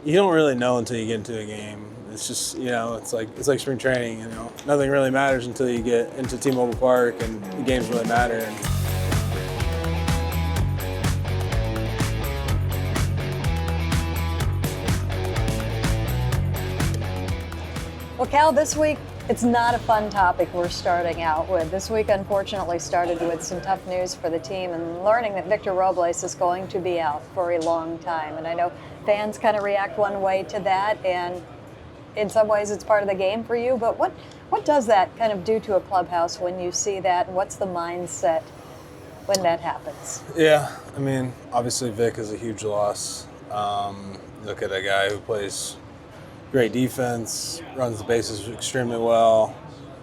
You don't really know until you get into a game. It's just, it's like spring training. Nothing really matters until you get into T-Mobile Park and the games really matter. Well, Cal, this week, it's not a fun topic we're starting out with. This week, unfortunately, started with some tough news for the team and learning that Victor Robles is going to be out for a long time. And I know fans kind of react one way to that, and in some ways it's part of the game for you. But what does that kind of do to a clubhouse when you see that, and what's the mindset when that happens? Yeah, I mean, obviously Vic is a huge loss. Look at a guy who plays great defense, runs the bases extremely well,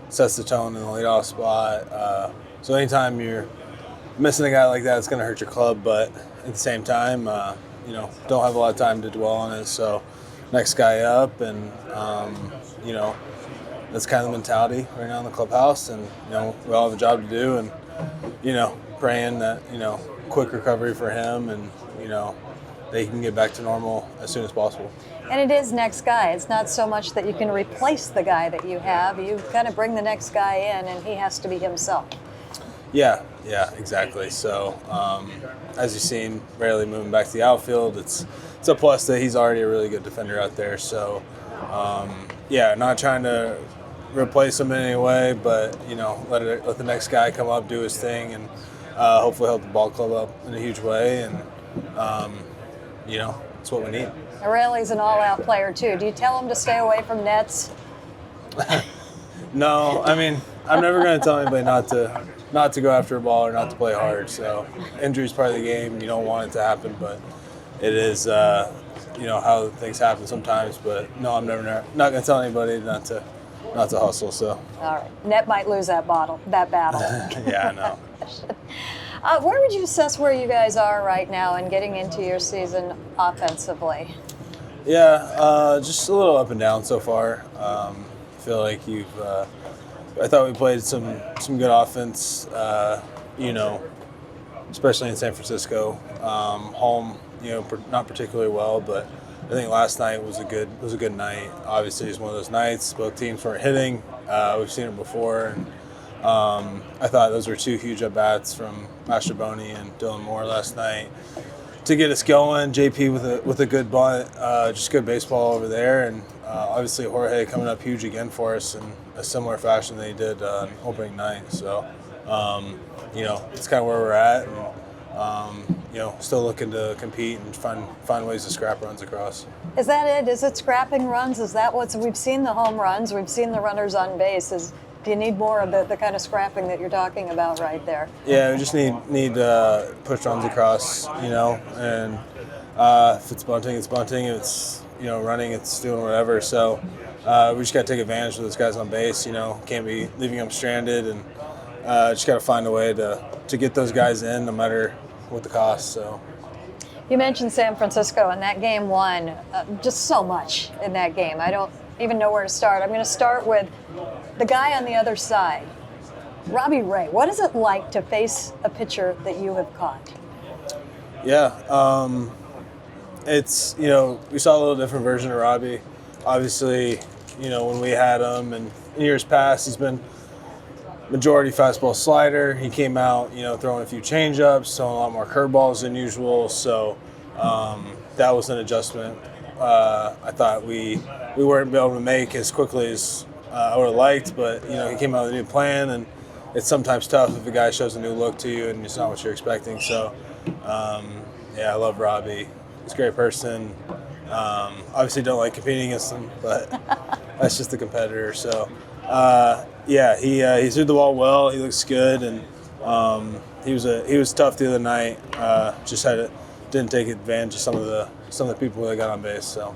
sets the tone in the leadoff spot. So anytime you're missing a guy like that, it's going to hurt your club. But at the same time, don't have a lot of time to dwell on it. So next guy up, and that's kind of the mentality right now in the clubhouse. And we all have a job to do, and praying that quick recovery for him, and they can get back to normal as soon as possible. And it is next guy. It's not so much that you can replace the guy that you have. You kind of bring the next guy in, and he has to be himself. Yeah, exactly. So as you've seen, Raleigh moving back to the outfield, it's a plus that he's already a really good defender out there. So not trying to replace him in any way, but let the next guy come up, do his thing, and hopefully help the ball club up in a huge way. And it's what we need. Raleigh's an all-out player too. Do you tell him to stay away from nets? No, I mean, I'm never going to tell anybody not to go after a ball or not to play hard. So injury's part of the game. You don't want it to happen, but it is how things happen sometimes. But no, I'm not going to tell anybody not to hustle. So all right, net might lose that battle. Yeah, I know. Where would you assess where you guys are right now and getting into your season offensively? Yeah, just a little up and down so far. I feel like I thought we played some good offense, especially in San Francisco. Home, not particularly well, but I think last night was a good night. Obviously, it's one of those nights. Both teams weren't hitting. We've seen it before, and I thought those were two huge at-bats from Mastrobuoni and Dylan Moore last night to get us going. JP with a good bunt, just good baseball over there, and obviously Jorge coming up huge again for us in a similar fashion that he did on opening night. So, it's kind of where we're at, and still looking to compete and find ways to scrap runs across. Is that it? Is it scrapping runs? Is that we've seen the home runs, we've seen the runners on base. Do you need more of the kind of scrapping that you're talking about right there? Yeah, we just need push runs across, and if it's bunting, it's bunting. If it's running, it's doing whatever. So we just got to take advantage of those guys on base. Can't be leaving them stranded, and just got to find a way to get those guys in, no matter what the cost. So. You mentioned San Francisco, and that game won just so much in that game. I don't even know where to start. I'm going to start with the guy on the other side, Robbie Ray. What is it like to face a pitcher that you have caught? Yeah, it's, we saw a little different version of Robbie. Obviously, when we had him, and in years past, he's been majority fastball slider. He came out, throwing a few changeups, throwing a lot more curveballs than usual. So that was an adjustment. I thought we weren't able to make as quickly as I would have liked, but he came out with a new plan, and it's sometimes tough if a guy shows a new look to you and it's not what you're expecting. So I love Robbie. He's a great person. Obviously don't like competing against him, but that's just the competitor. So he threw the ball well. He looks good, and he was tough the other night. Didn't take advantage of some of the people that got on base. So.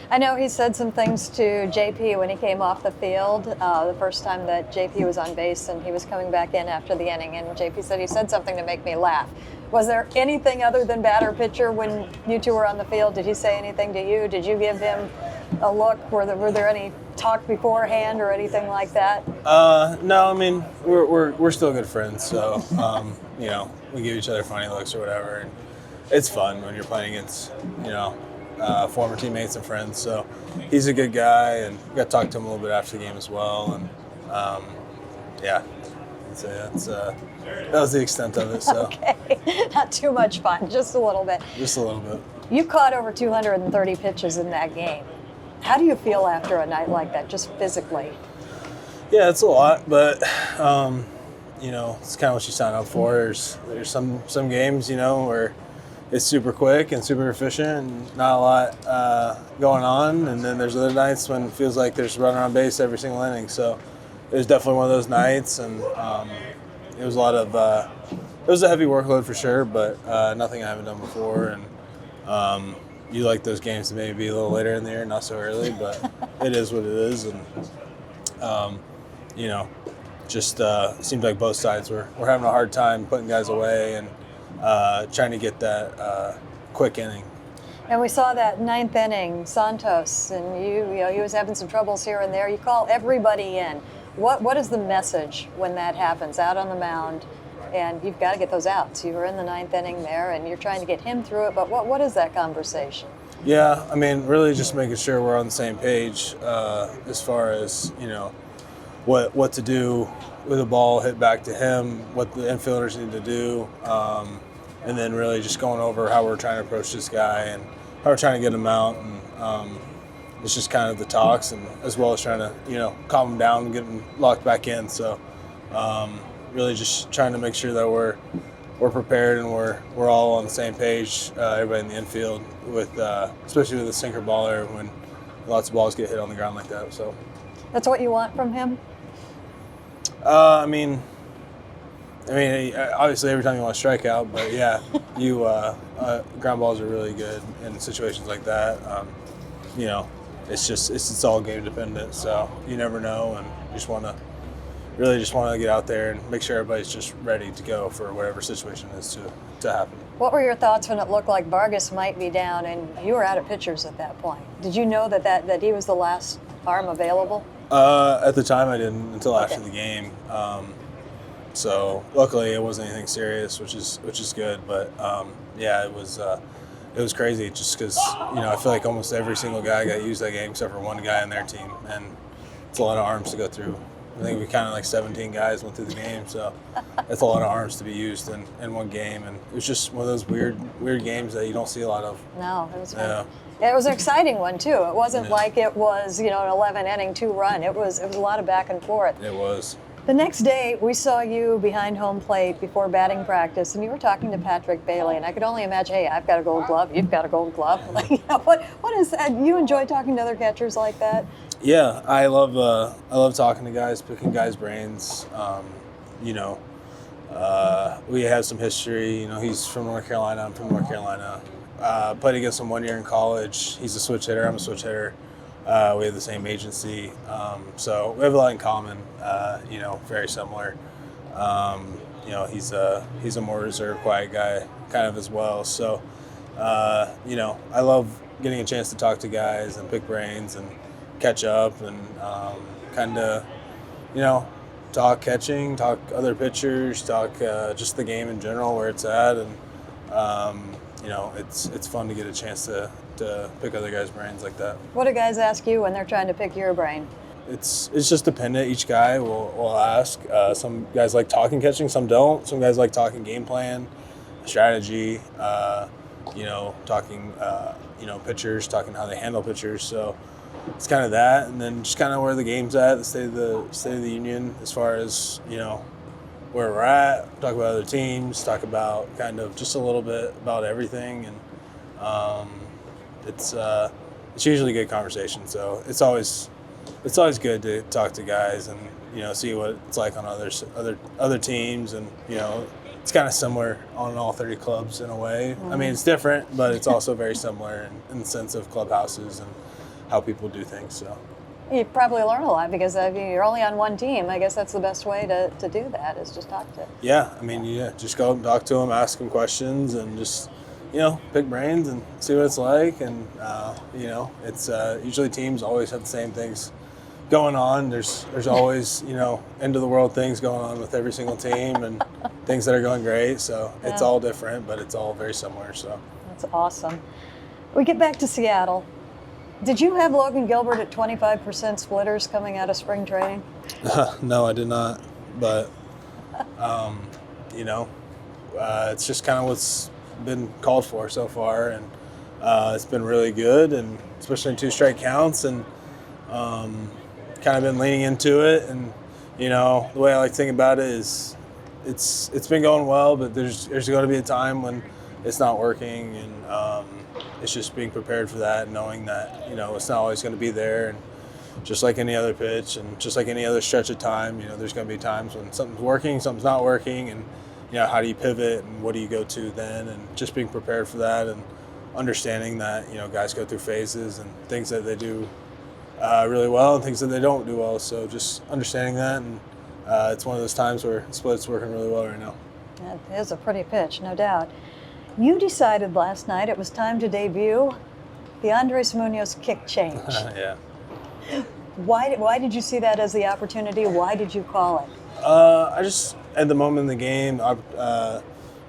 I know he said some things to JP when he came off the field the first time that JP was on base, and he was coming back in after the inning, and JP said he said something to make me laugh. Was there anything other than batter pitcher when you two were on the field? Did he say anything to you? Did you give him a look? Were there any talk beforehand or anything like that? No, I mean we're still good friends, so we give each other funny looks or whatever, and it's fun when you're playing against former teammates and friends. So he's a good guy, and got to talk to him a little bit after the game as well. And yeah, so that was the extent of it. So Okay, not too much fun, just a little bit. just a little bit. You caught over 230 pitches in that game. How do you feel after a night like that, just physically? Yeah, it's a lot, but it's kind of what you sign up for. There's some games, where it's super quick and super efficient and not a lot going on, and then there's other nights when it feels like there's running on base every single inning. So it was definitely one of those nights, and it was a lot of it was a heavy workload for sure, but nothing I haven't done before. And you like those games to maybe be a little later in the year, not so early, but it is what it is. And just seems like both sides were having a hard time putting guys away and trying to get that quick inning. And we saw that ninth inning, Santos, and he was having some troubles here and there. You call everybody in. What is the message when that happens out on the mound? And you've got to get those outs. You were in the ninth inning there, and you're trying to get him through it. But what is that conversation? Yeah, I mean, really just making sure we're on the same page as far as what to do with the ball hit back to him, what the infielders need to do, and then really just going over how we're trying to approach this guy and how we're trying to get him out. And it's just kind of the talks, and as well as trying to calm him down and get him locked back in. So really just trying to make sure that we're prepared and we're all on the same page, everybody in the infield, with especially with a sinker baller when lots of balls get hit on the ground like that. So that's what you want from him? I mean, obviously every time you want to strike out, but yeah, ground balls are really good in situations like that. It's all game dependent, so you never know, and you just want to get out there and make sure everybody's just ready to go for whatever situation is to happen. What were your thoughts when it looked like Vargas might be down and you were out of pitchers at that point? Did you know that he was the last arm available? At the time, I didn't until after the game. So luckily, it wasn't anything serious, which is good. But it was crazy just because I feel like almost every single guy got used that game except for one guy on their team, and it's a lot of arms to go through. I think we counted like 17 guys went through the game, so it's a lot of arms to be used in one game, and it was just one of those weird games that you don't see a lot of. No, it was fun. It was an exciting one too. It wasn't like it was an 11-inning 2-run. It was a lot of back and forth. It was. The next day, we saw you behind home plate before batting practice, and you were talking to Patrick Bailey, and I could only imagine, hey, I've got a gold glove, you've got a gold glove. What is that? You enjoy talking to other catchers like that? Yeah, I love talking to guys, picking guys' brains. We have some history. He's from North Carolina, I'm from North Carolina. Played against him 1 year in college. He's a switch hitter, I'm a switch hitter. We have the same agency, so we have a lot in common. Very similar. He's a more reserved, quiet guy, kind of as well. So, I love getting a chance to talk to guys and pick brains and catch up and kind of, talk catching, talk other pitchers, talk just the game in general, where it's at, and it's fun to get a chance to pick other guys' brains like that. What do guys ask you when they're trying to pick your brain? It's just dependent. Each guy will ask. Some guys like talking catching, some don't. Some guys like talking game plan, strategy, talking pitchers, talking how they handle pitchers. So it's kind of that, and then just kind of where the game's at, the state of the union, as far as where we're at. Talk about other teams. Talk about kind of just a little bit about everything, and it's usually a good conversation. So it's always good to talk to guys and see what it's like on other teams, and it's kind of similar on all 30 clubs in a way. Mm-hmm. I mean, it's different, but it's also very similar in the sense of clubhouses and how people do things. So you probably learn a lot because you're only on one team. I guess that's the best way to do that, is just talk to. Yeah, just go and talk to them, ask them questions, and just pick brains and see what it's like. And it's usually teams always have the same things going on. There's always end of the world things going on with every single team, and things that are going great. So it's all different, but it's all very similar. So that's awesome. We get back to Seattle. Did you have Logan Gilbert at 25% splitters coming out of spring training? No, I did not. But, you know, it's just kind of what's been called for so far. And it's been really good, and especially in 2 strike counts. And kind of been leaning into it. And, you know, the way I like to think about it is it's been going well, but there's going to be a time when it's not working. And it's just being prepared for that, and knowing that, you know, it's not always going to be there. And just like any other pitch and just like any other stretch of time, you know, there's going to be times when something's working, something's not working, and, you know, how do you pivot and what do you go to then? And just being prepared for that, and understanding that, you know, guys go through phases and things that they do really well and things that they don't do well. So just understanding that, and it's one of those times where split's working really well right now. It is a pretty pitch, no doubt. You decided last night it was time to debut the Andres Munoz kick change. Yeah. Why did you see that as the opportunity? Why did you call it? I just, at the moment in the game,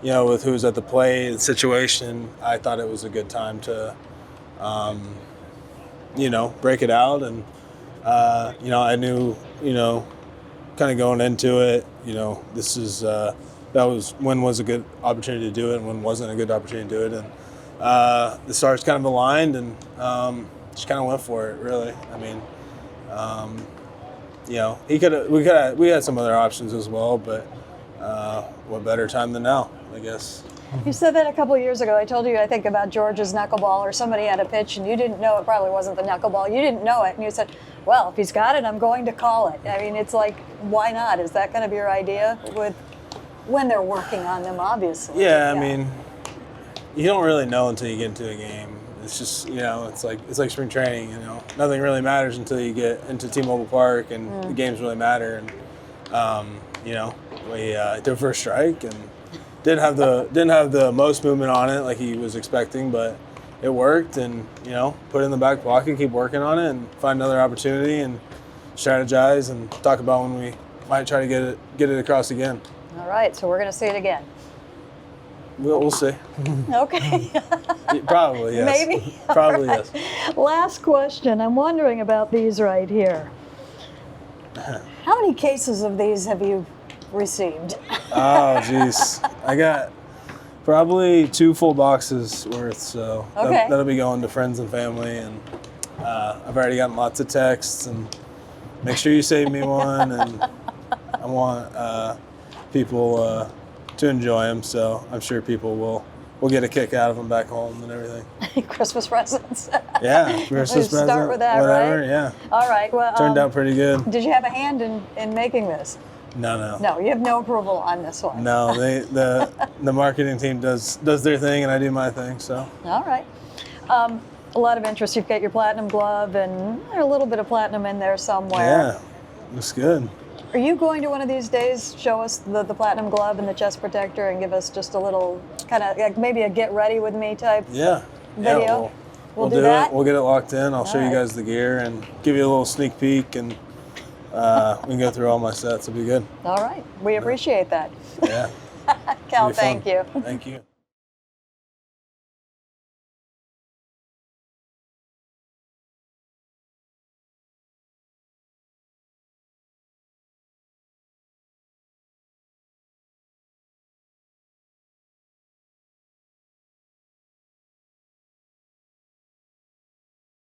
you know, with who's at the plate, the situation, I thought it was a good time to, you know, break it out. And, you know, I knew, you know, kind of going into it, you know, this is, when was a good opportunity to do it and when wasn't a good opportunity to do it. And the stars kind of aligned, and just kind of went for it, really. I mean, you know, we had some other options as well, but what better time than now, I guess. You said that a couple of years ago. I told you, I think, about George's knuckleball, or somebody had a pitch and you didn't know it probably wasn't the knuckleball. You didn't know it, and you said, well, if he's got it, I'm going to call it. I mean, it's like, why not? Is that going to be your idea when they're working on them, obviously? Yeah, I mean, you don't really know until you get into a game. It's just, you know, it's like spring training, you know. Nothing really matters until you get into T-Mobile Park and the games really matter. And, you know, we did first strike and didn't have the most movement on it like he was expecting, but it worked. And, you know, put it in the back pocket, keep working on it, and find another opportunity and strategize and talk about when we might try to get it across again. All right, so we're going to see it again. We'll see. Okay. Probably, yes. Maybe? Probably, yes. Last question. I'm wondering about these right here. How many cases of these have you received? Oh, geez. I got probably 2 full boxes worth, so okay. that'll be going to friends and family. And I've already gotten lots of texts, and make sure you save me one. And I want people to enjoy them, so I'm sure people will get a kick out of them back home and everything. Christmas presents. Yeah, Christmas present. Start with that, whatever, right? Yeah. All right. Well, turned out pretty good. Did you have a hand in making this? No. No, you have no approval on this one. No, the marketing team does their thing and I do my thing. So. All right. A lot of interest. You've got your platinum glove and a little bit of platinum in there somewhere. Yeah, looks good. Are you going to one of these days show us the platinum glove and the chest protector and give us just a little kind of like maybe a get ready with me type video? Yeah, we'll do that. We'll get it locked in. I'll show you guys the gear and give you a little sneak peek, and we can go through all my sets. It'll be good. All right. We appreciate that. Yeah. Cal, thank you. Thank you.